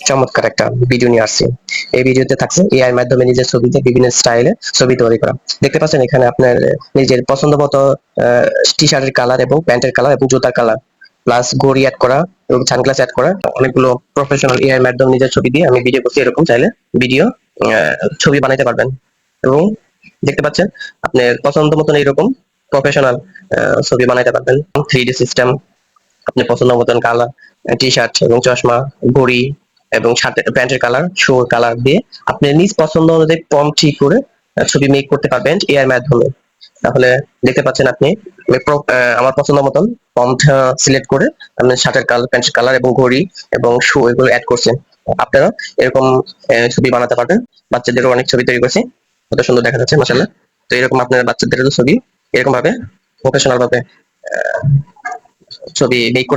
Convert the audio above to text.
চমৎকার একটা ভিডিও নিয়ে আসছি। এই ভিডিওতে থাকছে এআই এর মাধ্যমে নিজের ছবিতে বিভিন্ন স্টাইলে ছবি তৈরি করা। দেখতে পাচ্ছেন এখানে আপনার নিজের পছন্দ মতো টি শার্টের কালার এবং প্যান্টের কালার এবং জুতার কালার প্লাস ঘড়ি অ্যাড করা এবং সানগ্লাস অ্যাড করা অনেকগুলো প্রফেশনাল এআই এর মাধ্যমে নিজের ছবি দিয়ে আমি ভিডিও করছি। এরকম চাইলে ভিডিও ছবি বানাইতে পারবেন এবং দেখতে পাচ্ছেন আপনার পছন্দ মতন এইরকম প্রফেশনাল ছবি বানাইতে পারবেন। 3D সিস্টেম, আপনি পছন্দ মতন কালার টি শার্ট এবং চশমা, ঘড়ি এবং শার্টের প্যান্টের কালার, শুর কালার দিয়ে আপনি নিজ পছন্দ অনুযায়ী প্রম্পট ঠিক করে ছবি মেক করতে পারবেন এআই এর মাধ্যমে। তাহলে দেখতে পাচ্ছেন আপনি আমার পছন্দ মতন প্রম্পট সিলেক্ট করে আমি শার্টের কালার, প্যান্টের কালার এবং ঘড়ি এবং শু এগুলো অ্যাড করছেন। আপনারা এরকম ছবি বানাতে পারবেন। বাচ্চাদেরও অনেক ছবি তৈরি করছি, কত সুন্দর দেখা যাচ্ছে মাশাআল্লাহ। তো এরকম আপনার বাচ্চাদেরও ছবি এরকম ভাবে প্রফেশনাল ভাবে ছবি মেক